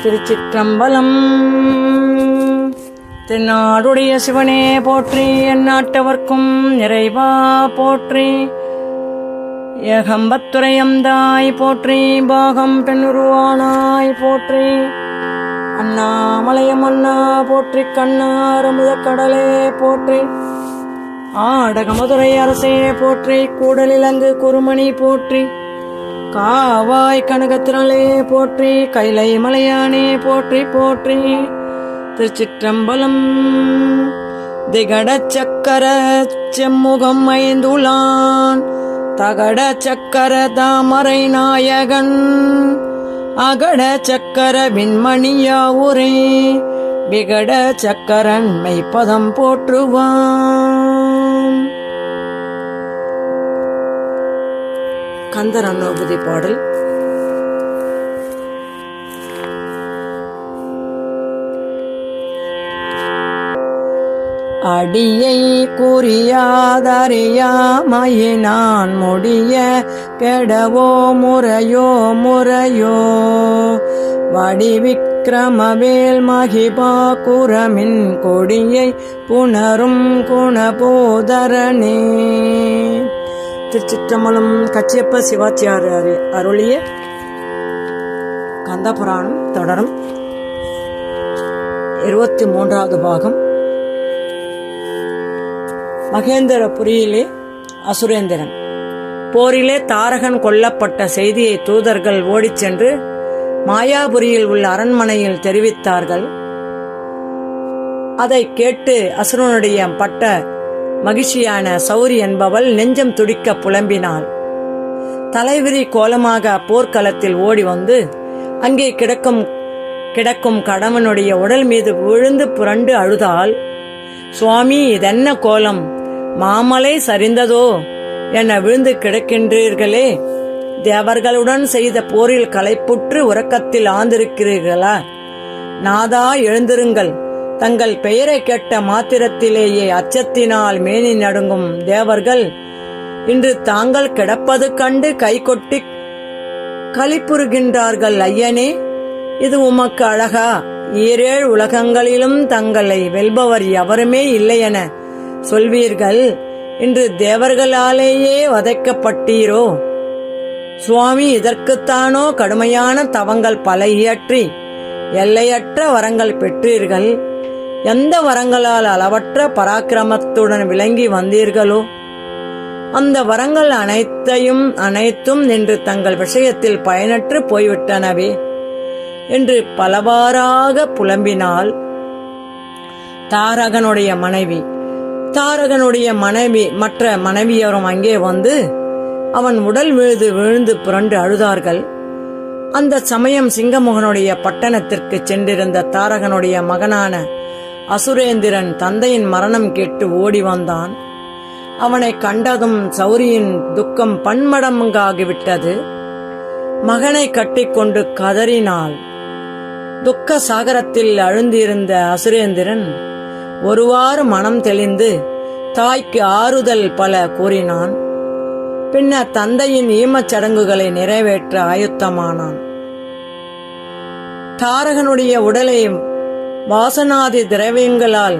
திருச்சிற்றம்பலம். தென்னாடுடைய சிவனே போற்றி, எந்நாட்டவர்க்கும் நிறைவா போற்றி. ஏகம்பத்துரையம்தாய் போற்றி, பாகம் பெண்ணுருவானாய் போற்றி. அண்ணாமலையம் அண்ணா போற்றி, கண்ணாரமுத கடலே போற்றி. ஆடகமதுரை அரசே போற்றி, கூடலிலங்கு குருமணி போற்றி. காவாய் கனகத்திரளே போற்றி, கைலை மலையானே போற்றி போற்றி. திருச்சிற்றம்பலம். திகட சக்கர செம்முகம் ஐந்துளான், தகட சக்கர தாமரை நாயகன், அகட சக்கர விண்மணியாவுரே, விகட சக்கரன் மெய்ப்பதம் போற்றுவான். கந்தர் அனுபூதி பாடல். அடியை குறியாதறியாமையினான் முடிய கெடவோ முறையோ முறையோ, வடிவிக்கிரமவேல் மகிபா குரமின் கொடியை புணரும் குணபோதரனே. திருச்சிற்றம்பலம். கச்சியப்ப சிவாச்சியார் அருளிய கந்தபுராணம் தொடரும் 23வது பாகம். மகேந்திரபுரியிலே அசுரேந்திரன். போரிலே தாரகன் கொல்லப்பட்ட செய்தியை தூதர்கள் ஓடிச் சென்று மாயாபுரியில் உள்ள அரண்மனையில் தெரிவித்தார்கள். அதை கேட்டு அசுரனுடைய பட்ட மகிழ்ச்சியான சௌரி என்பவள் நெஞ்சம் துடிக்க புலம்பினாள். தலைவிரி கோலமாக போர்க்களத்தில் ஓடி வந்து அங்கே கிடக்கும் கணவனுடைய உடல் மீது விழுந்து புரண்டு அழுதாள். சுவாமி, இதென்ன கோலம்? மாமலை சரிந்ததோ என விழுந்து கிடக்கின்றீர்களே. தேவர்களுடன் செய்த போரில் களைப்புற்று உறக்கத்தில் ஆழ்ந்திருக்கிறீர்களா? நாதா, எழுந்திருங்கள். தங்கள் பெயரை கேட்ட மாத்திரத்திலேயே அச்சத்தினால் மேனி நடுங்கும் தேவர்கள் இன்று தாங்கள் கிடப்பது கண்டு கைகொட்டி களிப்புறுகின்றார்கள். ஐயனே, இது உமக்கு அழகா? ஈரேழு உலகங்களிலும் தங்களை வெல்பவர் எவருமே இல்லை என சொல்வீர்கள். இன்று தேவர்களாலேயே வதைக்கப்பட்டீரோ? சுவாமி, இதற்குத்தானோ கடுமையான தவங்கள் பல இயற்றி எல்லையற்ற வரங்கள் பெற்றீர்கள். எந்த வரங்களால் அளவற்ற பராக்கிரமத்துடன் விளங்கி வந்தீர்களோ அந்த வரங்கள் அனைத்தும் என்று தங்கள் விஷயத்தில் பயனற்று போய்விட்டனவே என்று பலவாறாக புலம்பினாள். தாரகனுடைய மனைவி மற்ற மனைவியரும் அங்கே வந்து அவன் உடல் விழுந்து புரண்டு அழுதார்கள். அந்த சமயம் சிங்கமுகனுடைய பட்டணத்திற்கு சென்றிருந்த தாரகனுடைய மகனான அசுரேந்திரன் தந்தையின் மரணம் கேட்டு ஓடி வந்தான். அவனை கண்டதும் சௌரியின் துக்கம் பன்மடங்காகிவிட்டது. மகனை கட்டிக்கொண்டு கதறினாள். துக்க சாகரத்தில் அழுந்திருந்த அசுரேந்திரன் ஒருவாறு மனம் தெளிந்து தாய்க்கு ஆறுதல் பல கூறினான். பின்னர் தந்தையின் ஈமச் சடங்குகளை நிறைவேற்ற ஆயுத்தமானான். தாரகனுடைய உடலை வாசனாதி திரவியங்களால்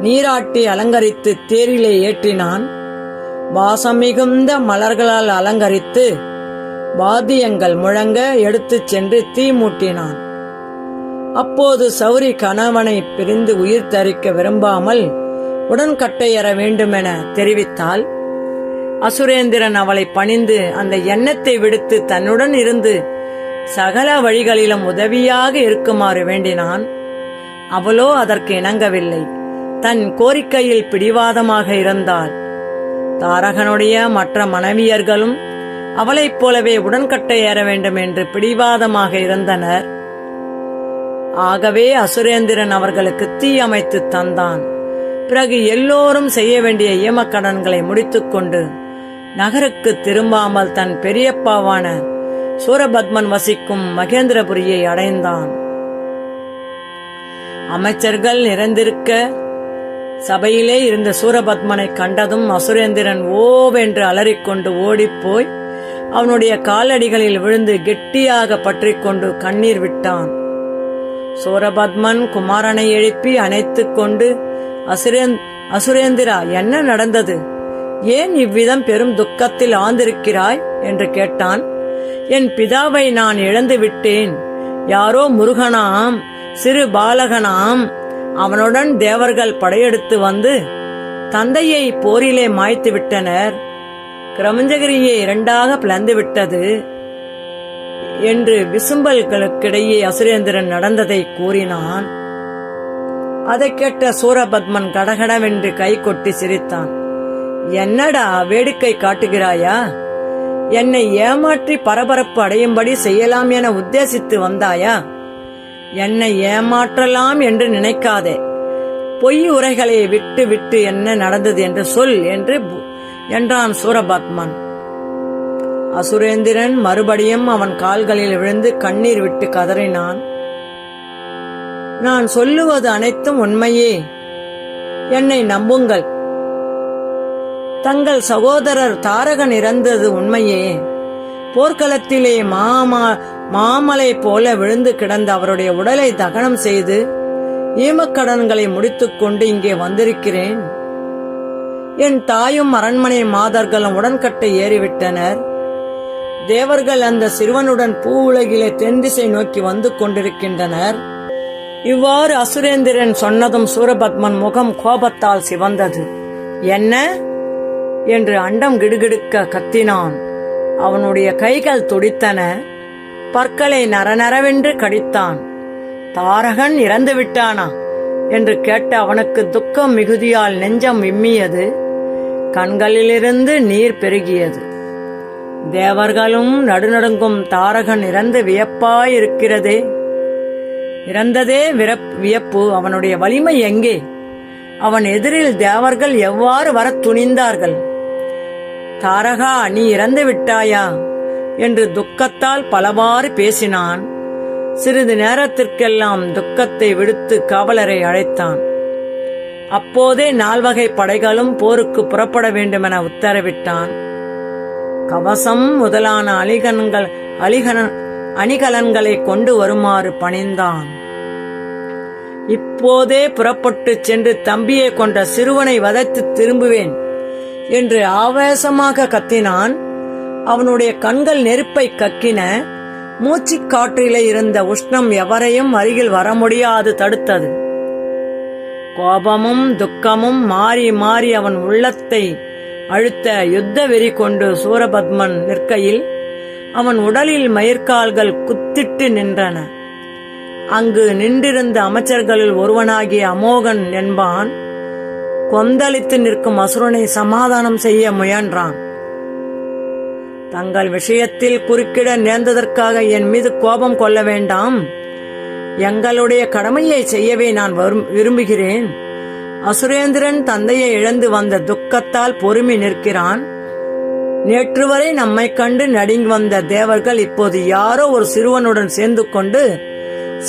நீராட்டி அலங்கரித்து தேரிலே ஏற்றினான். வாசம் மிகுந்த மலர்களால் அலங்கரித்து வாத்தியங்கள் முழங்க எடுத்துச் சென்று தீ மூட்டினான். அப்போது சௌரி கணவனை பிரிந்து உயிர் தரிக்க விரும்பாமல் உடன்கட்டையற வேண்டுமென தெரிவித்தாள். அசுரேந்திரன் அவளை பணிந்து அந்த எண்ணத்தை விடுத்து தன்னுடன் இருந்து சகல வழிகளிலும் உதவியாக இருக்குமாறு வேண்டினான். அவளோ அதற்கு இணங்கவில்லை. தன் கோரிக்கையில் பிடிவாதமாக இருந்தாள். தாரகனுடைய மற்ற மனைவியர்களும் அவளைப் போலவே உடன்கட்டை ஏற வேண்டும் என்று பிடிவாதமாக இருந்தனர். ஆகவே அசுரேந்திரன் அவர்களுக்கு தீ அமைத்து தந்தான். பிறகு எல்லோரும் செய்ய வேண்டிய ஈமக்கடன்களை முடித்துக்கொண்டு நகருக்கு திரும்பாமல் தன் பெரியப்பாவான சூரபத்மன் வசிக்கும் மகேந்திரபுரியை அடைந்தான். அமைச்சர்கள் நிறைந்திருக்க சபையிலே இருந்த சூரபத்மனை கண்டதும் அசுரேந்திரன் ஓவென்று அலறிக்கொண்டு ஓடிப்போய் அவனுடைய காலடிகளில் விழுந்து கெட்டியாக பற்றிக்கொண்டு கண்ணீர் விட்டான். சூரபத்மன் குமாரனை எழுப்பி அணைத்துக் கொண்டு, அசுரேந்திரா, என்ன நடந்தது? ஏன் இவ்விதம் பெரும் துக்கத்தில் ஆழ்ந்திருக்கிறாய் என்று கேட்டான். என் பிதாவை நான் இழந்து விட்டேன். யாரோ முருகனாம், சிறு பாலகனாம். அவனுடன் தேவர்கள் படையெடுத்து வந்து தந்தையை போரிலே மாய்த்து விட்டனர். கிரமஞ்சகிரியை இரண்டாக பிளந்து விட்டது என்று விசும்பல்களுக்கிடையே அசுரேந்திரன் நடந்ததை கூறினான். அதை கேட்ட சூரபத்மன் கடகடவென்று கை கொட்டி சிரித்தான். என்னடா வேடிக்கை காட்டுகிறாயா? என்னை ஏமாற்றி பரபரப்பு அடையும்படி செய்யலாம் என உத்தேசித்து வந்தாயா? என்னை ஏமாற்றலாம் என்று நினைக்காதே. பொய் உரைகளை விட்டு விட்டு என்ன நடந்தது என்று சொல் என்றான் சூரபத்மன். அசுரேந்திரன் மறுபடியும் அவன் கால்களில் விழுந்து கண்ணீர் விட்டு கதறினான். நான் சொல்லுவது அனைத்தும் உண்மையே. என்னை நம்புங்கள். தங்கள் சகோதரர் தாரகன் இறந்தது உண்மையே. போர்க்களத்திலே மாமலை போல விழுந்து கிடந்த அவருடைய உடலை தகனம் செய்து ஈமக்கடன்களை முடித்துக் கொண்டு இங்கே வந்திருக்கிறேன். என் தாயும் அரண்மனை மாதர்களும் உடன்கட்டை ஏறிவிட்டனர். தேவர்கள் அந்த சிறுவனுடன் பூ உலகிலே தென் திசை நோக்கி வந்து கொண்டிருக்கின்றனர். இவ்வாறு அசுரேந்திரன் சொன்னதும் சூரபத்மன் முகம் கோபத்தால் சிவந்தது. என்ன என்று அண்டம் கிடுகிடுக்க கத்தினான். அவனுடைய கைகள் துடித்தன. பற்களை நரநரவென்று கடித்தான். தாரகன் இறந்து விட்டானா என்று கேட்ட அவனுக்கு துக்கம் மிகுதியால் நெஞ்சம் விம்மியது. கண்களிலிருந்து நீர் பெருகியது. தேவர்களும் நடுநடுங்கும். தாரகன் இறந்து வியப்பாயிருக்கிறதே. இறந்ததே வியப்பு. அவனுடைய வலிமை எங்கே? அவன் எதிரில் தேவர்கள் எவ்வாறு வரத் துணிந்தார்கள்? தாரகா, நீ இறந்து விட்டாயா என்று துக்கத்தால் பலவாறு பேசினான். சிறிது நேரத்திற்கெல்லாம் துக்கத்தை விடுத்து காவலரை அழைத்தான். அப்போதே 4 வகை படைகளும் போருக்கு புறப்பட வேண்டுமென உத்தரவிட்டான். கவசம் முதலான அணிகலன்களை கொண்டு வருமாறு பணிந்தான். இப்போதே புறப்பட்டு சென்று தம்பியை கொண்ட சிறுவனை வதைத்து திரும்புவேன் என்று ஆவேசமாக கத்தினான். அவனுடைய கண்கள் நெருப்பை கக்கின. மூச்சுக் காற்றிலே இருந்த உஷ்ணம் எவரையும் அருகில் வர முடியாது தடுத்தது. கோபமும் துக்கமும் மாறி மாறி அவன் உள்ளத்தை அழுத்த யுத்த வெறி கொண்டு சூரபத்மன் நிற்கையில் அவன் உடலில் மயிர்கால்கள் குத்திட்டு நின்றன. அங்கு நின்றிருந்த அமைச்சர்களில் ஒருவனாகிய அமோகன் என்பான் கொந்தளித்து நிற்கும் அசுரனை சமாதானம் செய்ய முயன்றான். தங்கள் விஷயத்தில் குறுக்கிட நேர்ந்ததற்காக என் மீது கோபம் கொள்ள வேண்டாம். எங்களுடைய கடமையை செய்யவே நான் விரும்புகிறேன். அசுரேந்திரன் தந்தையை இழந்து வந்த துக்கத்தால் பொறுமி நிற்கிறான். நேற்று வரை நம்மை கண்டு நடுங்கி வந்த தேவர்கள் இப்போது யாரோ ஒரு சிறுவனுடன் சேர்ந்து கொண்டு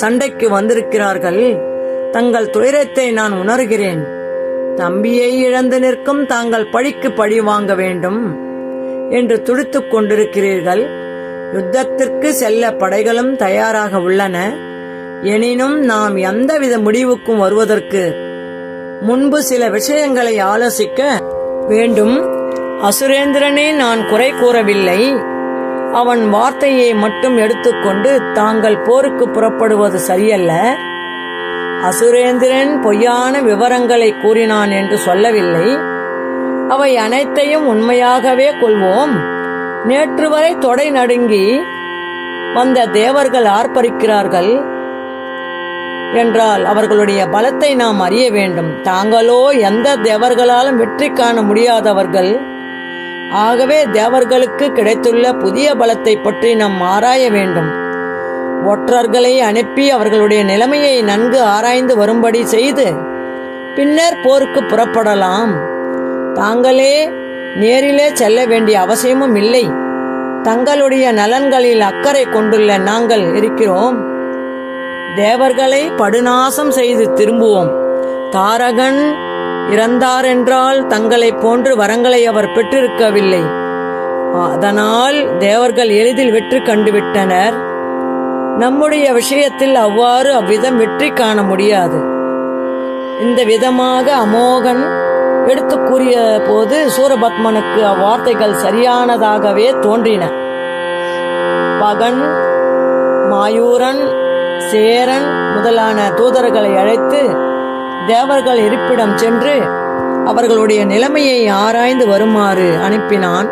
சண்டைக்கு வந்திருக்கிறார்கள். தங்கள் துயரத்தை நான் உணர்கிறேன். தம்பியை இழந்து நிற்கும் தாங்கள் பழிக்கு பழி வாங்க வேண்டும் என்று துடித்துக் கொண்டிருக்கிறீர்கள். யுத்தத்திற்கு செல்ல படைகளும் தயாராக உள்ளன. எனினும் நாம் எந்தவித முடிவுக்கும் வருவதற்கு முன்பு சில விஷயங்களை ஆலோசிக்க வேண்டும். அசுரேந்திரனே நான் குறை கூறவில்லை. அவன் வார்த்தையை மட்டும் எடுத்துக்கொண்டு தாங்கள் போருக்கு புறப்படுவது சரியல்ல. அசுரேந்திரன் பொய்யான விவரங்களை கூறினான் என்று சொல்லவில்லை. அவை அனைத்தையும் உண்மையாகவே கொள்வோம். நேற்று வரை தொடை நடுங்கி வந்த தேவர்கள் ஆர்ப்பரிக்கிறார்கள் என்றால் அவர்களுடைய பலத்தை நாம் அறிய வேண்டும். தாங்களோ எந்த தேவர்களாலும் வெற்றி காண முடியாதவர்கள். ஆகவே தேவர்களுக்கு கிடைத்துள்ள புதிய பலத்தை பற்றி நாம் ஆராய வேண்டும். ஒற்றர்களை அனுப்பி அவர்களுடைய நிலைமையை நன்கு ஆராய்ந்து வரும்படி செய்து பின்னர் போருக்கு புறப்படலாம். தாங்களே நேரிலே செல்ல வேண்டிய அவசியமும் இல்லை. தங்களுடைய நலன்களில் அக்கறை கொண்டுள்ள நாங்கள் இருக்கிறோம். தேவர்களை படுநாசம் செய்து திரும்புவோம். தாரகன் இறந்தாரென்றால் தங்களைப் போன்று வரங்களை அவர் பெற்றிருக்கவில்லை. அதனால் தேவர்கள் எளிதில் வெற்றி கண்டுவிட்டனர். நம்முடைய விஷயத்தில் அவ்விதம் வெற்றி காண முடியாது. இந்த விதமாக அமோகன் எடுத்து கூறிய போது சூரபத்மனுக்கு அவ்வார்த்தைகள் சரியானதாகவே தோன்றின. பகன், மாயூரன், சேரன் முதலான தூதர்களை அழைத்து தேவர்கள் இருப்பிடம் சென்று அவர்களுடைய நிலைமையை ஆராய்ந்து வருமாறு அனுப்பினான்.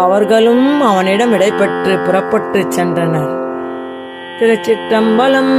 அவர்களும் அவனிடம் இடைப்பெற்று புறப்பட்டு சென்றனர். திருச்சிற்றம்பலம்.